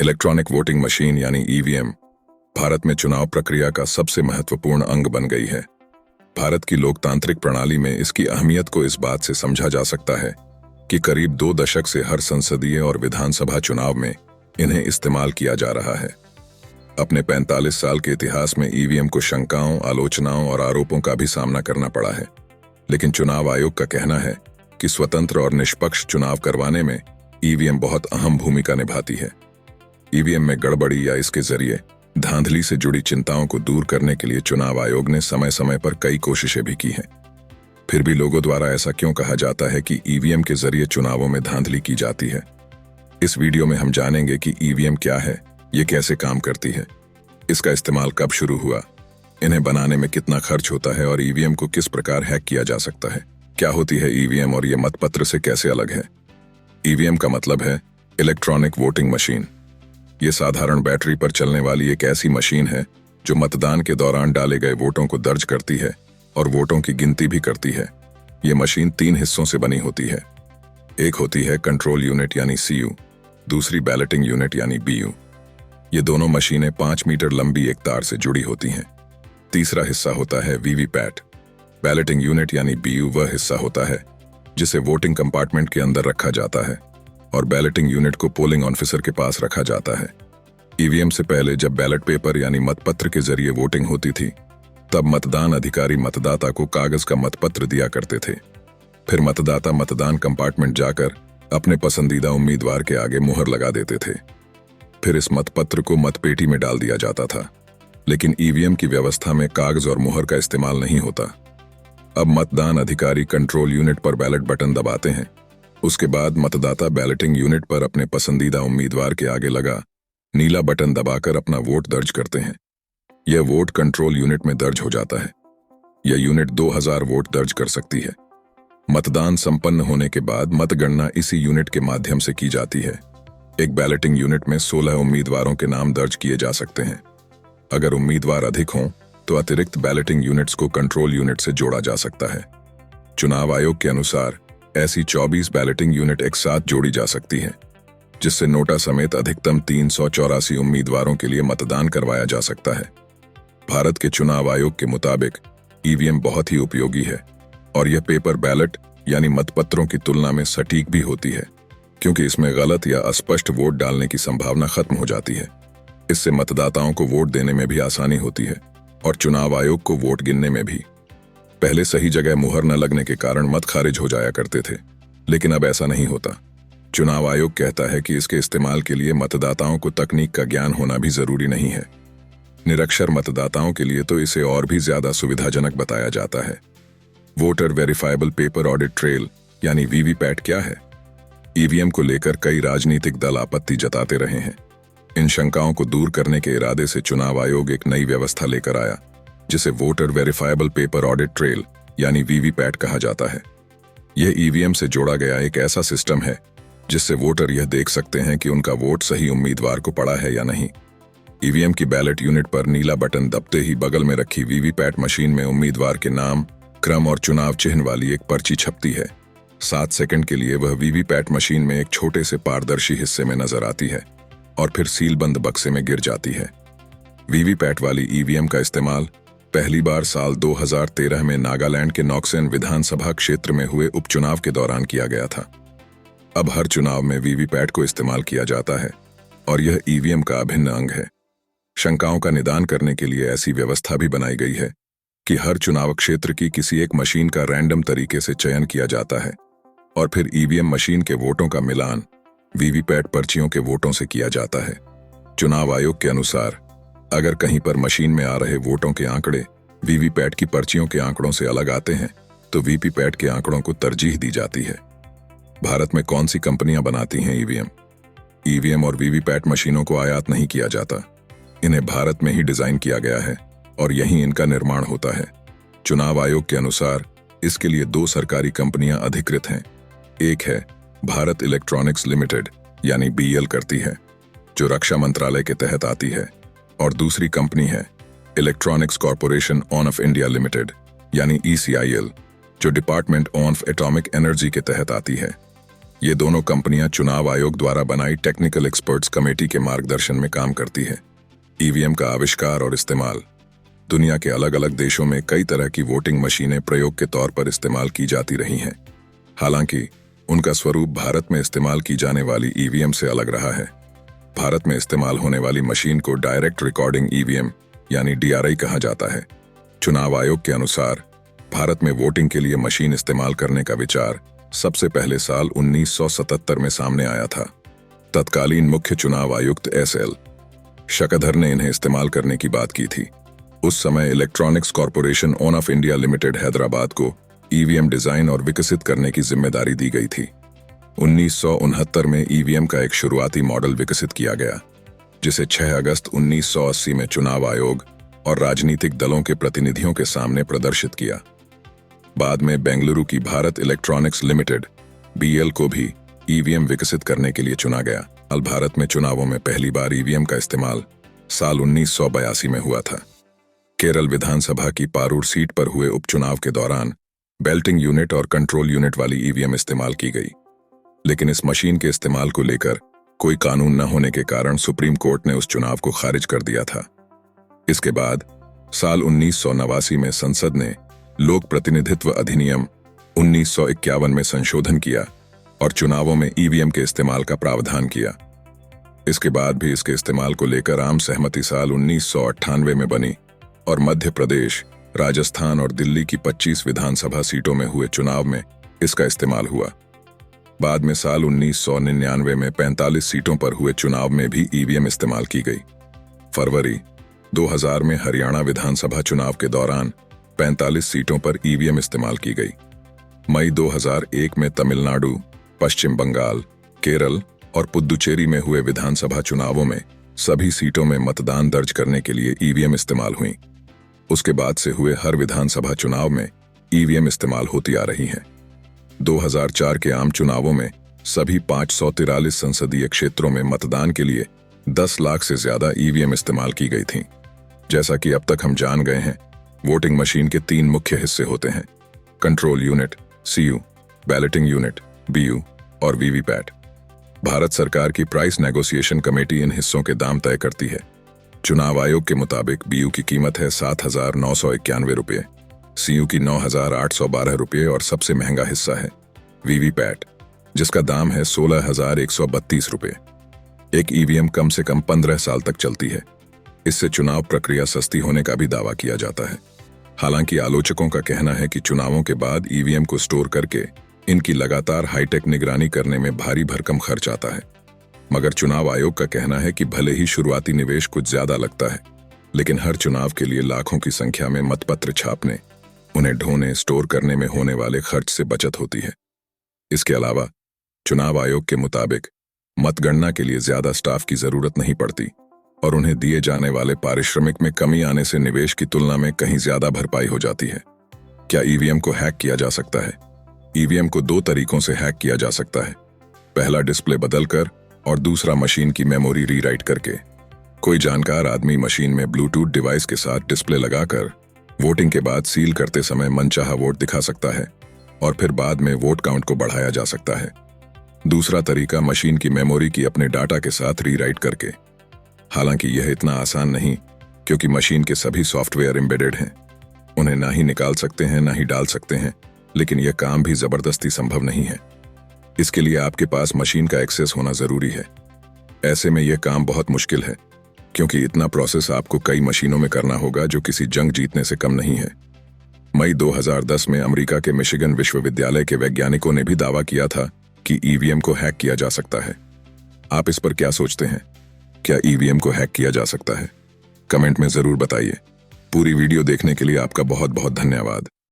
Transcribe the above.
Electronic voting machine यानी EVM Bharat में चुनाव प्रक्रिया का सबसे महत्वपूर्ण अंग बन गई है। भारत की लोकतांत्रिक प्रणाली में इसकी अहमियत को इस बात से समझा जा सकता है कि करीब 2 दशक से हर संसदीय और विधानसभा चुनाव में इन्हें इस्तेमाल किया जा रहा है। अपने 45 साल के इतिहास में ईवीएम को शंकाओं, आलोचनाओं और आरोपों का भी सामना करना पड़ा है, लेकिन चुनाव आयोग का कहना है कि स्वतंत्र और निष्पक्ष चुनाव करवाने में ईवीएम बहुत अहम भूमिका निभाती है। ईवीएम में गड़बड़ी या इसके जरिए धांधली से जुड़ी चिंताओं को दूर करने के लिए चुनाव आयोग ने समय समय पर कई कोशिशें भी की हैं। फिर भी लोगों द्वारा ऐसा क्यों कहा जाता है कि ईवीएम के जरिए चुनावों में धांधली की जाती है? इस वीडियो में हम जानेंगे कि ईवीएम क्या है, ये कैसे काम करती है, इसका इस्तेमाल कब शुरू हुआ, इन्हें बनाने में कितना खर्च होता है और ईवीएम को किस प्रकार हैक किया जा सकता है। क्या होती है ईवीएम और ये मतपत्र से कैसे अलग है? ईवीएम का मतलब है इलेक्ट्रॉनिक वोटिंग मशीन। ये साधारण बैटरी पर चलने वाली एक ऐसी मशीन है जो मतदान के दौरान डाले गए वोटों को दर्ज करती है और वोटों की गिनती भी करती है। ये मशीन 3 हिस्सों से बनी होती है। एक होती है कंट्रोल यूनिट यानी सीयू, दूसरी बैलेटिंग यूनिट यानी बीयू। ये दोनों मशीनें 5 मीटर लंबी एक तार से जुड़ी होती हैं। तीसरा हिस्सा होता है वीवीपैट। बैलेटिंग यूनिट यानी बीयू वह हिस्सा होता है जिसे वोटिंग कंपार्टमेंट के अंदर रखा जाता है और बैलेटिंग यूनिट को पोलिंग ऑफिसर के पास रखा जाता है। ईवीएम से पहले जब बैलेट पेपर यानी मतपत्र के जरिए वोटिंग होती थी, तब मतदान अधिकारी मतदाता को कागज का मतपत्र दिया करते थे। फिर मतदाता मतदान कंपार्टमेंट जाकर अपने पसंदीदा उम्मीदवार के आगे मुहर लगा देते थे। फिर इस मतपत्र को मतपेटी में डाल दिया जाता था। लेकिन ईवीएम की व्यवस्था में कागज और मुहर का इस्तेमाल नहीं होता। अब मतदान अधिकारी कंट्रोल यूनिट पर बैलेट बटन दबाते हैं। उसके बाद मतदाता बैलेटिंग यूनिट पर अपने पसंदीदा उम्मीदवार के आगे लगा नीला बटन दबाकर अपना वोट दर्ज करते हैं। यह वोट कंट्रोल यूनिट में दर्ज हो जाता है। यह यूनिट 2000 वोट दर्ज कर सकती है। मतदान संपन्न होने के बाद मतगणना इसी यूनिट के माध्यम से की जाती है। एक बैलेटिंग यूनिट में 16 उम्मीदवारों के नाम दर्ज किए जा सकते हैं। अगर उम्मीदवार अधिक हों तो अतिरिक्त बैलेटिंग यूनिट्स को कंट्रोल यूनिट से जोड़ा जा सकता है। चुनाव आयोग के अनुसार ऐसी 24 बैलेटिंग यूनिट एक साथ जोड़ी जा सकती है, जिससे नोटा समेत अधिकतम 384 उम्मीदवारों के लिए मतदान करवाया जा सकता है। भारत के चुनाव आयोग के मुताबिक ईवीएम बहुत ही उपयोगी है और यह पेपर बैलेट यानी मतपत्रों की तुलना में सटीक भी होती है, क्योंकि इसमें गलत या अस्पष्ट वोट डालने की संभावना खत्म हो जाती है। इससे मतदाताओं को वोट देने में भी आसानी होती है और चुनाव आयोग को वोट गिनने में भी। पहले सही जगह मुहर न लगने के कारण मत खारिज हो जाया करते थे, लेकिन अब ऐसा नहीं होता। चुनाव आयोग कहता है कि इसके इस्तेमाल के लिए मतदाताओं को तकनीक का ज्ञान होना भी जरूरी नहीं है। निरक्षर मतदाताओं के लिए तो इसे और भी ज्यादा सुविधाजनक बताया जाता है। Voter verifiable paper audit trail यानी वीवीपैट क्या है? ईवीएम को लेकर कई राजनीतिक दल आपत्ति जताते रहे हैं। इन शंकाओं को दूर करने के इरादे से चुनाव आयोग एक नई व्यवस्था लेकर आया, जिसे voter verifiable paper audit trail यानी वीवीपैट कहा जाता है। यह ईवीएम से जोड़ा गया एक ऐसा सिस्टम है जिससे वोटर यह देख सकते हैं कि उनका वोट सही उम्मीदवार को पड़ा है या नहीं। ईवीएम की बैलेट यूनिट पर नीला बटन दबते ही बगल में रखी वीवीपैट मशीन में उम्मीदवार के नाम, क्रम और चुनाव चिन्ह वाली एक पर्ची छपती है। 7 सेकंड के लिए वह वीवीपैट मशीन में एक छोटे से पारदर्शी हिस्से में नजर आती है और फिर सीलबंद बक्से में गिर जाती है। वीवीपैट वाली ईवीएम का इस्तेमाल पहली बार साल 2013 में नागालैंड के नॉक्सेन विधानसभा क्षेत्र में हुए उपचुनाव के दौरान किया गया था। अब हर चुनाव में वीवीपैट को इस्तेमाल किया जाता है और यह ईवीएम का अभिन्न अंग है। शंकाओं का निदान करने के लिए ऐसी व्यवस्था भी बनाई गई है कि हर चुनाव क्षेत्र की किसी एक मशीन का रैंडम तरीके से चयन किया जाता है और फिर ईवीएम मशीन के वोटों का मिलान वीवीपैट पर्चियों के वोटों से किया जाता है। चुनाव आयोग के अनुसार अगर कहीं पर मशीन में आ रहे वोटों के आंकड़े वीवीपैट की पर्चियों के आंकड़ों से अलग आते हैं तो वीवीपैट के आंकड़ों को तरजीह दी जाती है। भारत में कौन सी कंपनियां बनाती हैं ईवीएम? ईवीएम और वीवीपैट मशीनों को आयात नहीं किया जाता। इन्हें भारत में ही डिजाइन किया गया है और यहीं इनका निर्माण होता है। चुनाव आयोग के अनुसार इसके लिए 2 सरकारी कंपनियां अधिकृत हैं। एक है भारत इलेक्ट्रॉनिक्स लिमिटेड यानी बीईएल करती है, जो रक्षा मंत्रालय के तहत आती है, और दूसरी कंपनी है electronics corporation of India limited यानी ईसीआईएल, जो डिपार्टमेंट ऑफ एटॉमिक एनर्जी के तहत आती है। ये दोनों कंपनियां चुनाव आयोग द्वारा बनाई टेक्निकल एक्सपर्ट्स कमेटी के मार्गदर्शन में काम करती है। ईवीएम का आविष्कार और इस्तेमाल। दुनिया के अलग अलग देशों में कई तरह की वोटिंग मशीनें प्रयोग के तौर पर इस्तेमाल की जाती रही हैं। हालांकि उनका स्वरूप भारत में इस्तेमाल की जाने वाली ईवीएम से अलग रहा है। भारत में इस्तेमाल होने वाली मशीन को डायरेक्ट रिकॉर्डिंग ईवीएम यानी डीआरआई कहा जाता है। चुनाव आयोग के अनुसार भारत में वोटिंग के लिए मशीन इस्तेमाल करने का विचार सबसे पहले साल 1977 में सामने आया था। तत्कालीन मुख्य चुनाव आयुक्त एसएल शकधर ने इन्हें इस्तेमाल करने की बात की थी। उस समय electronics corporation of India limited Hyderabad को ईवीएम डिजाइन और विकसित करने की जिम्मेदारी दी गई थी। 1969 में ईवीएम का एक शुरुआती मॉडल विकसित किया गया, जिसे 6 अगस्त 1980 में चुनाव आयोग और राजनीतिक दलों के प्रतिनिधियों के सामने प्रदर्शित किया। बाद में बेंगलुरु की भारत इलेक्ट्रॉनिक्स लिमिटेड बीएल को भी ईवीएम विकसित करने के लिए चुना गया। भारत में चुनावों में पहली बार ईवीएम का इस्तेमाल साल 1982 में हुआ था। केरल विधानसभा की पारूर सीट पर हुए उपचुनाव के दौरान बेल्टिंग यूनिट और कंट्रोल यूनिट वाली ईवीएम इस्तेमाल की गई, लेकिन इस मशीन के इस्तेमाल को लेकर कोई कानून न होने के कारण सुप्रीम कोर्ट ने उस चुनाव को खारिज कर दिया था। इसके बाद साल 1989 में संसद ने लोक प्रतिनिधित्व अधिनियम 1951 में संशोधन किया और चुनावों में ईवीएम के इस्तेमाल का प्रावधान किया। इसके बाद भी इसके इस्तेमाल को लेकर आम सहमति साल 1998 में बनी और मध्य प्रदेश, राजस्थान और दिल्ली की 25 विधानसभा सीटों में हुए चुनाव में इसका इस्तेमाल हुआ। बाद में साल 1999 में 45 सीटों पर हुए चुनाव में भी ईवीएम इस्तेमाल की गई। फरवरी 2000 में हरियाणा विधानसभा चुनाव के दौरान 45 सीटों पर ईवीएम इस्तेमाल की गई। मई 2001 में तमिलनाडु, पश्चिम बंगाल, केरल और पुद्दुचेरी में हुए विधानसभा चुनावों में सभी सीटों में मतदान दर्ज करने के लिए ईवीएम इस्तेमाल हुई। उसके बाद से हुए हर विधानसभा चुनाव में ईवीएम इस्तेमाल होती आ रही है। 2004 के आम चुनावों में सभी 543 संसदीय क्षेत्रों में मतदान के लिए 10 लाख से ज्यादा ईवीएम इस्तेमाल की गई थी। जैसा कि अब तक हम जान गए हैं, वोटिंग मशीन के 3 मुख्य हिस्से होते हैं: control unit CU, balloting unit BU और वीवीपैट। भारत सरकार की प्राइस नेगोशिएशन कमेटी इन हिस्सों के दाम तय करती है। चुनाव आयोग के मुताबिक बीयू की कीमत है 7,991 रुपये, सीयू की 9,812 रुपये और सबसे महंगा हिस्सा है वीवीपैट, जिसका दाम है 16,132 रुपये। एक ईवीएम कम से कम 15 साल तक चलती है। इससे चुनाव प्रक्रिया सस्ती होने का भी दावा किया जाता है। हालांकि आलोचकों का कहना है कि चुनावों के बाद ईवीएम को स्टोर करके इनकी लगातार हाईटेक निगरानी करने में भारी भरकम खर्च आता है। मगर चुनाव आयोग का कहना है कि भले ही शुरुआती निवेश कुछ ज्यादा लगता है, लेकिन हर चुनाव के लिए लाखों की संख्या में मतपत्र छापने, उन्हें ढोने, स्टोर करने में होने वाले खर्च से बचत होती है। इसके अलावा चुनाव आयोग के मुताबिक मतगणना के लिए ज्यादा स्टाफ की जरूरत नहीं पड़ती और उन्हें दिए जाने वाले पारिश्रमिक में कमी आने से निवेश की तुलना में कहीं ज्यादा भरपाई हो जाती है। क्या ईवीएम को हैक किया जा सकता है? ईवीएम को 2 तरीकों से हैक किया जा सकता है। पहला, डिस्प्ले बदलकर और दूसरा, मशीन की मेमोरी रीराइट करके। कोई जानकार आदमी मशीन में ब्लूटूथ डिवाइस के साथ डिस्प्ले लगाकर वोटिंग के बाद सील करते समय मनचाहा वोट दिखा सकता है और फिर बाद में वोट काउंट को बढ़ाया जा सकता है। दूसरा तरीका, मशीन की मेमोरी की अपने डाटा के साथ रीराइट करके। हालांकि यह इतना आसान नहीं, क्योंकि मशीन के सभी सॉफ्टवेयर एम्बेडेड हैं। उन्हें ना ही निकाल सकते हैं ना ही डाल सकते हैं, लेकिन यह काम भी जबरदस्ती संभव नहीं है। इसके लिए आपके पास मशीन का एक्सेस होना जरूरी है। ऐसे में यह काम बहुत मुश्किल है, क्योंकि इतना प्रोसेस आपको कई मशीनों में करना होगा, जो किसी जंग जीतने से कम नहीं है। मई 2010 में अमेरिका के मिशिगन विश्वविद्यालय के वैज्ञानिकों ने भी दावा किया था कि ईवीएम को हैक किया जा सकता है। आप इस पर क्या सोचते हैं? क्या ईवीएम को हैक किया जा सकता है? कमेंट में जरूर बताइए। पूरी वीडियो देखने के लिए आपका बहुत बहुत धन्यवाद।